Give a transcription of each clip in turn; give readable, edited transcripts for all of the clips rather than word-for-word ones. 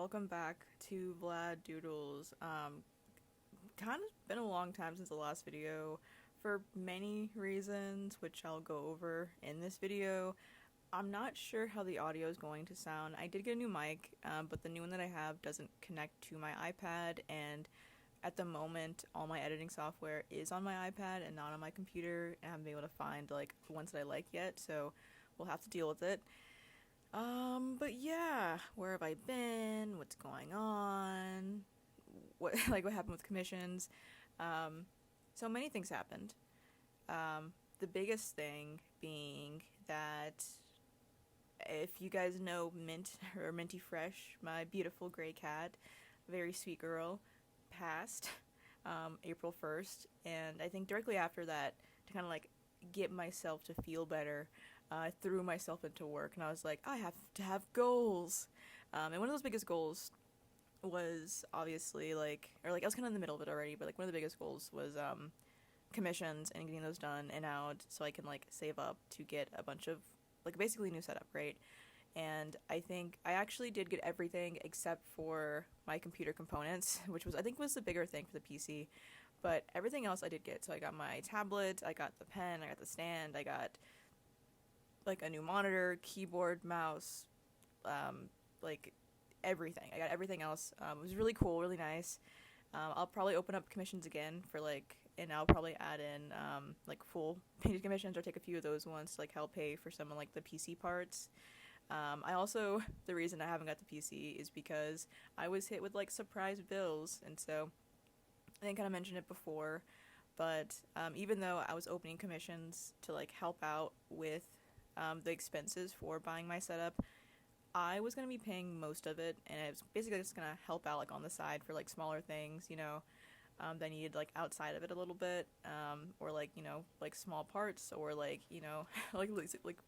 welcome back to VLADdoodles. Kind of been a long time since the last video for many reasons, which I'll go over in this video. I'm not sure how the audio is going to sound. I did get a new mic, but the new one that I have doesn't connect to my iPad, and at the moment, all my editing software is on my iPad and not on my computer, and I haven't been able to find, like, the ones that I like yet, so we'll have to deal with it. But yeah, where have I been? What's going on? What happened with commissions? So many things happened. The biggest thing being that if you guys know Mint or Minty Fresh, my beautiful gray cat, very sweet girl, passed April 1st, and I think directly after that, to kind of like get myself to feel better, I threw myself into work, and I was like, I have to have goals. And one of those biggest goals was obviously I was kind of in the middle of it already, but like one of the biggest goals was commissions and getting those done and out so I can like save up to get a bunch of like basically new setup, right? And I think I actually did get everything except for my computer components, which was I think was the bigger thing for the PC. But everything else I did get. So I got my tablet, I got the pen, I got the stand, I got like a new monitor, keyboard, mouse, like everything. I got everything else. It was really cool, really nice. I'll probably open up commissions again for and I'll probably add in like full painted commissions or take a few of those ones to like help pay for some of like the PC parts. I also, the reason I haven't got the PC is because I was hit with like surprise bills, and so I think I mentioned it before, but even though I was opening commissions to like help out with the expenses for buying my setup, I was going to be paying most of it, and it was basically just going to help out like on the side for like smaller things, that needed like outside of it a little bit, or like, like small parts or like, like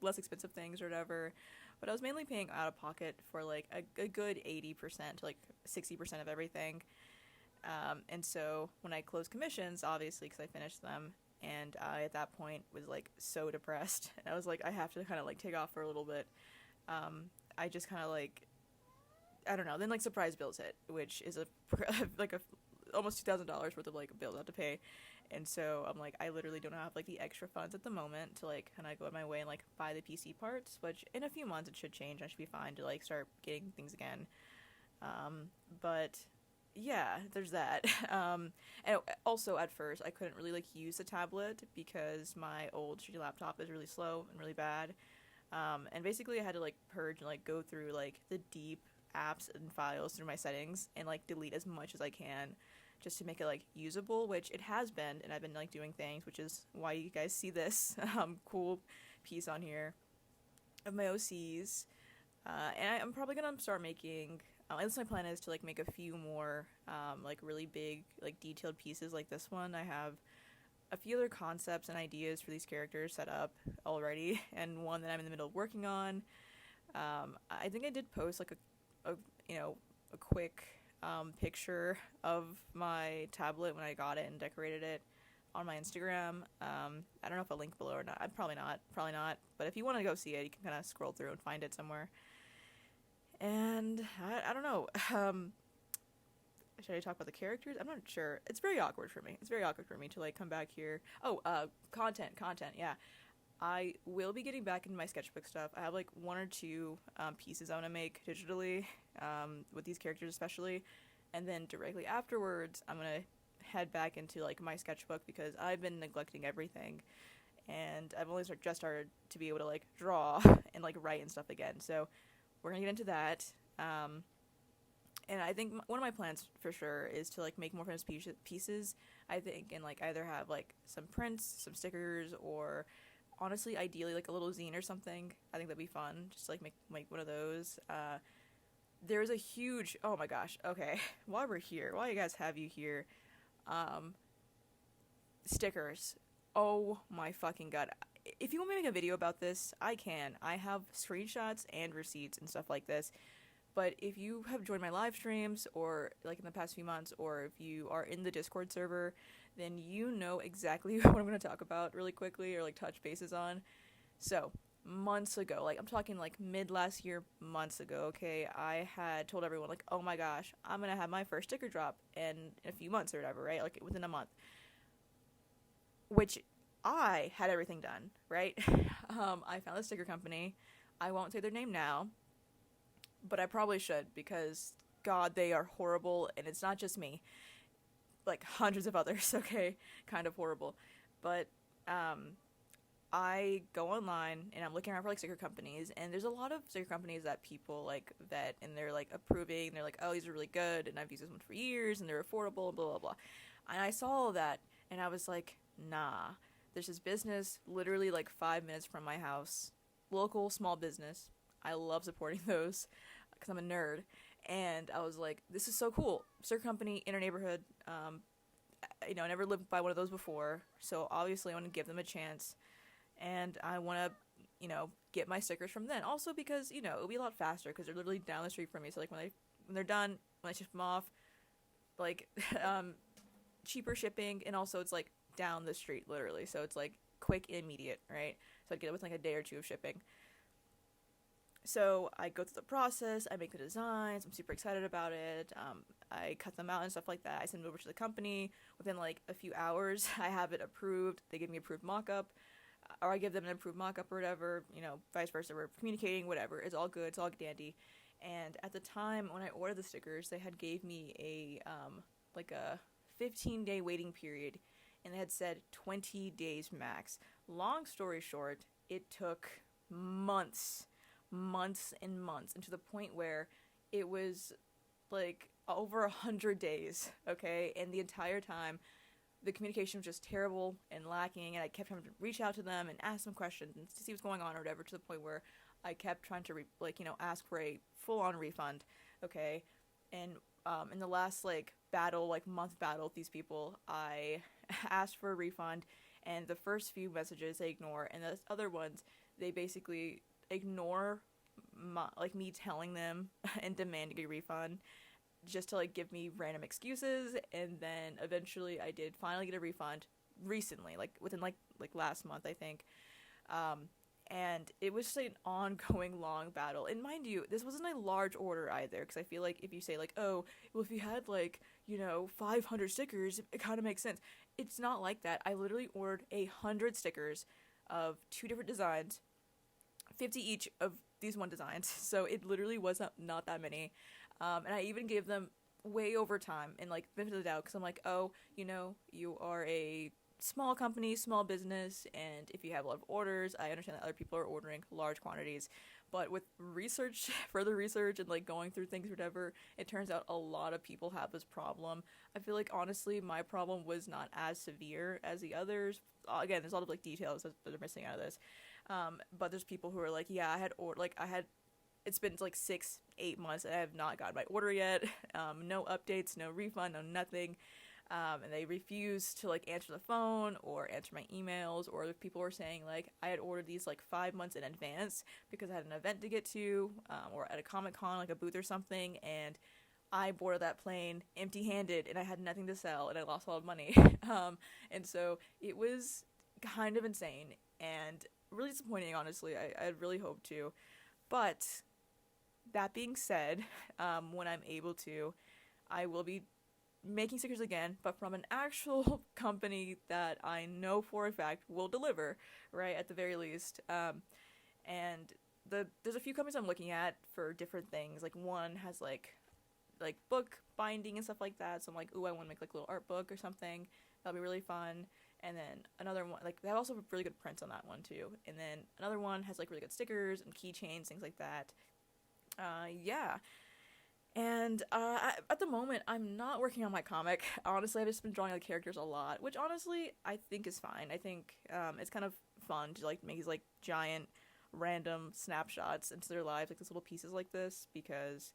less expensive things or whatever. But I was mainly paying out of pocket for like a good 80% to like 60% of everything. And so when I closed commissions, obviously, because I finished them, and I, at that point, was, like, so depressed. And I was like, I have to kind of, like, take off for a little bit. I just kind of, like, I don't know. Then, like, surprise bills hit, which is almost $2,000 worth of, like, bills I have to pay. And so I'm like, I literally don't have, like, the extra funds at the moment to, like, kind of go out my way and, like, buy the PC parts, which in a few months it should change. I should be fine to, like, start getting things again. But yeah, there's that. And also at first I couldn't really like use the tablet because my old shitty laptop is really slow and really bad. And basically I had to like purge and like go through like the deep apps and files through my settings and like delete as much as I can just to make it like usable, which it has been, and I've been like doing things, which is why you guys see this cool piece on here of my OCs. And I'm probably gonna start making, at least my plan is to like make a few more like really big like detailed pieces like this one. I have a few other concepts and ideas for these characters set up already, and one that I'm in the middle of working on. I think I did post like a quick picture of my tablet when I got it and decorated it on my Instagram. I don't know if I'll link below or not. Probably not. But if you want to go see it, you can kind of scroll through and find it somewhere. And I don't know. Should I talk about the characters? I'm not sure. It's very awkward for me. To like come back here. Oh, content. Yeah. I will be getting back into my sketchbook stuff. I have like one or two pieces I want to make digitally with these characters especially. And then directly afterwards, I'm going to head back into like my sketchbook because I've been neglecting everything. And I've only just started to be able to like draw and like write and stuff again. So we're going to get into that. And I think one of my plans for sure is to like make more finished pieces, I think, and like either have like some prints, some stickers, or honestly, ideally like a little zine or something. I think that'd be fun. Just like make one of those. There's a huge, oh my gosh, okay, while you guys have you here, stickers. Oh my fucking god. If you want me to make a video about this, I can. I have screenshots and receipts and stuff like this. But if you have joined my live streams, or like in the past few months, or if you are in the Discord server, then you know exactly what I'm going to talk about really quickly, or like touch bases on. So, months ago, like I'm talking like mid last year, months ago, okay, I had told everyone like, oh my gosh, I'm gonna have my first sticker drop in a few months or whatever, right? Like within a month. Which I had everything done, right? I found a sticker company. I won't say their name now, but I probably should because God, they are horrible, and it's not just me. Like hundreds of others, okay, kind of horrible. But I go online and I'm looking around for like sticker companies, and there's a lot of sticker companies that people like vet and they're like approving. They're like, oh, these are really good, and I've used this one for years, and they're affordable, and blah blah blah. And I saw all that, and I was like, nah. There's this business literally like 5 minutes from my house, local small business. I love supporting those because I'm a nerd, and I was like, this is so cool. Sticker company in our neighborhood. I never lived by one of those before, so obviously I want to give them a chance. And I want to, get my stickers from them. Also because, it'll be a lot faster because they're literally down the street from me. So, like, when they're done, when I ship them off, like, cheaper shipping, and also it's, like, down the street, literally. So it's, like, quick and immediate, right? So I'd get it with, like, a day or two of shipping. So I go through the process, I make the designs, I'm super excited about it, I cut them out and stuff like that, I send it over to the company, within, like, a few hours, I have it approved, they give me approved mock-up, or I give them an approved mock-up or whatever, vice versa, we're communicating, whatever, it's all good, it's all dandy. And at the time when I ordered the stickers, they had gave me a 15-day waiting period, and they had said 20 days max. Long story short, it took months and months, and to the point where it was like over 100 days, okay, and the entire time the communication was just terrible and lacking, and I kept having to reach out to them and ask them questions and to see what's going on or whatever, to the point where I kept trying to ask for a full-on refund, okay. And in the last month battle with these people, I asked for a refund, and the first few messages they ignore, and the other ones they basically ignore me telling them and demanding a refund, just to give me random excuses. And then eventually I did finally get a refund recently, within last month, I think. And it was just an ongoing long battle. And mind you, this wasn't a large order either, because I feel like if you say oh, well, if you had 500 stickers, it kind of makes sense. It's not like that. I literally ordered 100 stickers of 2 different designs, 50 each of these one designs, so it literally was not that many. And I even gave them way over time and benefit of the doubt, because I'm like, oh, you are a small company, small business, and if you have a lot of orders, I understand that other people are ordering large quantities. But with further research, and going through things or whatever, it turns out a lot of people have this problem. I feel like honestly my problem was not as severe as the others. Again, there's a lot of details that are missing out of this. But there's people who are like, yeah, it's been 6-8 months and I have not gotten my order yet. No updates, no refund, no nothing. And they refuse to answer the phone or answer my emails, or people were saying I had ordered these 5 months in advance because I had an event to get to, or at a Comic-Con, a booth or something, and I boarded that plane empty-handed and I had nothing to sell and I lost a lot of money. And so it was kind of insane and really disappointing, honestly. I had really hoped to. But that being said, when I'm able to, I will be making stickers again, but from an actual company that I know for a fact will deliver, right, at the very least. And there's a few companies I'm looking at for different things. One has book binding and stuff like that, so I'm like, ooh, I want to make a little art book or something. That'll be really fun. And then another one, they have also really good prints on that one too. And then another one has really good stickers and keychains, things like that. Yeah. And at the moment, I'm not working on my comic. Honestly, I've just been drawing the characters a lot, which honestly I think is fine. I think it's kind of fun to make these giant random snapshots into their lives, these little pieces like this, because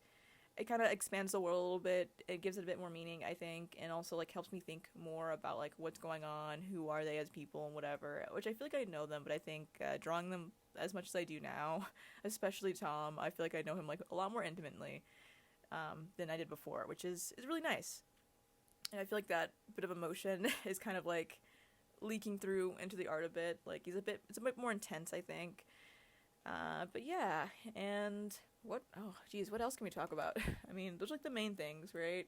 it kind of expands the world a little bit. It gives it a bit more meaning, I think, and also helps me think more about what's going on, who are they as people, and whatever. Which I feel I know them, but I think drawing them as much as I do now, especially Tom, I feel I know him a lot more intimately than I did before, which is really nice. And I feel that bit of emotion is kind of leaking through into the art a bit. It's a bit more intense, I think. But yeah, and what, oh geez, what else can we talk about? I mean, those are like the main things, right,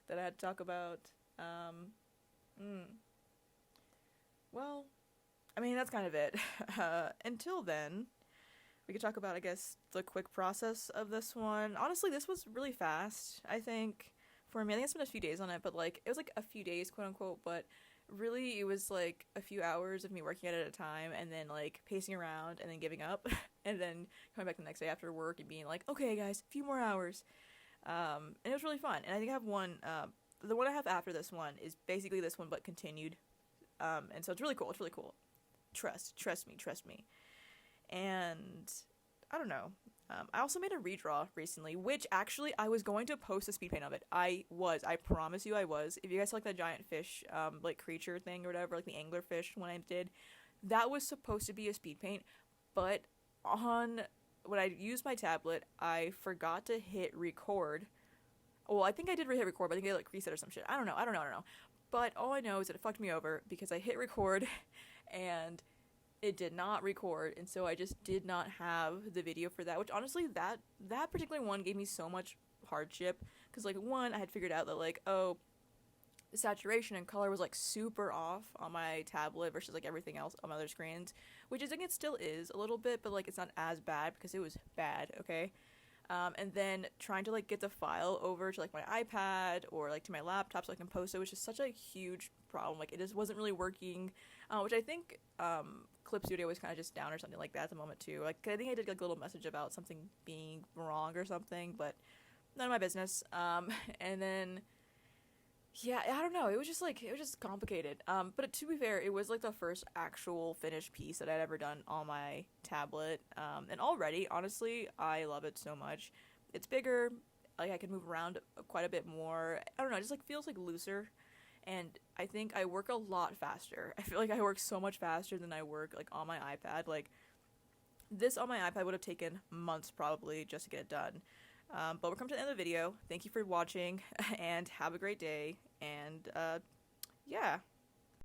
that I had to talk about. Mm, well, I mean, that's kind of it. Until then, we could talk about, I guess, the quick process of this one. Honestly, this was really fast, I think, for me. I think I spent a few days on it, but, like, it was, like, a few days, quote-unquote, but really it was, like, a few hours of me working at it at a time, and then, like, pacing around, and then giving up, and then coming back the next day after work and being like, okay, guys, a few more hours. And it was really fun. And I think I have one, the one I have after this one is basically this one, but continued. And so it's really cool. It's really cool. Trust me. And I don't know. I also made a redraw recently, which actually I was going to post a speed paint of it. I promise you I was. If you guys saw, like, that giant fish, like, creature thing or whatever, like the anglerfish one I did, that was supposed to be a speed paint, but when I used my tablet, I forgot to hit record. Well, I think I did hit record, but I think I, like, reset or some shit. I don't know. But all I know is that it fucked me over because I hit record and it did not record, and so I just did not have the video for that, which honestly, that particular one gave me so much hardship, because, like, one, I had figured out that, like, oh, the saturation and color was, like, super off on my tablet versus, like, everything else on my other screens, which I think it still is a little bit, but, like, it's not as bad because it was bad, okay? And then trying to, like, get the file over to, like, my iPad or, like, to my laptop so I can post it was just such a huge problem. Like, it just wasn't really working, which I think Clip Studio was kind of just down or something like that at the moment too. Like, I think I did, like, a little message about something being wrong or something, but none of my business. And then, yeah, I don't know. It was just complicated. But to be fair, it was, like, the first actual finished piece that I'd ever done on my tablet. And already, honestly, I love it so much. It's bigger. Like, I can move around quite a bit more. I don't know. It just, like, feels, like, looser. And I think I work a lot faster. I feel like I work so much faster than I work, like, on my iPad. Like, this on my iPad would have taken months probably just to get it done. But we're coming to the end of the video. Thank you for watching, and have a great day. And, yeah.